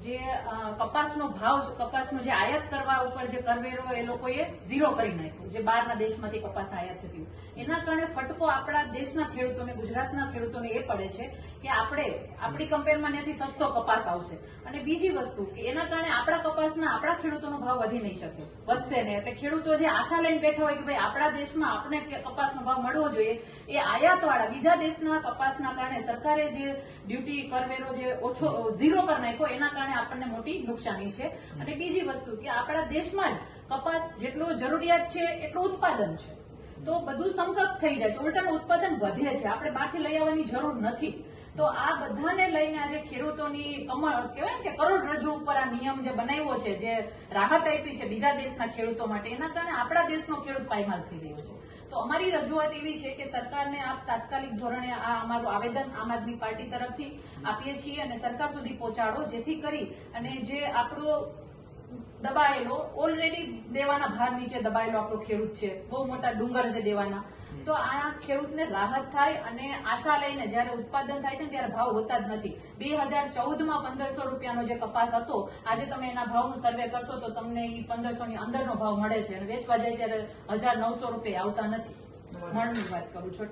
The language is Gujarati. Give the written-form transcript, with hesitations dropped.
જે કપાસનો ભાવ, કપાસનો જે આયાત કરવા ઉપર જે કરવેરો એ લોકોએ ઝીરો કરી નાખ્યો, જે બહારના દેશમાંથી કપાસ આયાત થતી, એના કારણે ફટકો આપણા દેશના ખેડૂતોને, ગુજરાતના ખેડૂતોને એ પડે છે કે આપણી કમ્પેરમાં ત્યાંથી સસ્તો કપાસ આવશે. અને બીજી વસ્તુ કે એના કારણે આપણા કપાસના, આપણા ખેડૂતોનો ભાવ વધી નહીં શકે, વધશે નહીં. એટલે ખેડૂતો જે આશા લઈને બેઠા હોય કે ભાઈ આપણા દેશમાં આપણે કપાસનો ભાવ મળવો જોઈએ, એ આયાતવાળા બીજા દેશના કપાસના કારણે સરકારે જે ડ્યુટી, કરવેરો જે ઓછો ઝીરો કરી નાખ્યો, એના કારણે આપણને મોટી નુકસાની છે. અને બીજી વસ્તુ કે આપણા દેશમાં જ કપાસ જેટલો જરૂરિયાત છે એટલું ઉત્પાદન છે, તો બધું સમકક્ષ થઈ જાય છે, ઉલટાનું ઉત્પાદન વધે છે, આપણે બહારથી લઈ આવવાની જરૂર નથી. તો આ બધાને લઈને આજે ખેડૂતોની કહેવાય કે કરોડરજ્જુ ઉપર આ નિયમ જે બનાવ્યો છે, જે રાહત આપી છે બીજા દેશના ખેડૂતો માટે, એના કારણે આપણા દેશનો ખેડૂત પાયમાલ થઈ રહ્યો છે. તો અમારી રજૂઆત એવી છે કે સરકારને આપ તાત્કાલિક ધોરણે આ અમારું આવેદન આમ આદમી પાર્ટી તરફથી આપીએ છીએ અને સરકાર સુધી પહોંચાડો, જેથી કરી અને જે આપણો દબાયેલો, ઓલરેડી દેવાના ભાર નીચે દબાયેલો આપણો ખેડૂત છે, બહુ મોટા ડુંગર છે દેવાના, તો આ ખેડૂતને રાહત થાય. અને આશા લઈને જયારે ઉત્પાદન થાય છે ત્યારે ભાવ હોતા જ નથી. 2014માં 1500 રૂપિયાનો જે કપાસ હતો, આજે તમે એના ભાવનું સર્વે કરશો તો તમને એ 1500 ની અંદરનો ભાવ મળે છે, અને વેચવા જાય ત્યારે 1900 રૂપિયા આવતા નથી. મણની વાત કરું છું.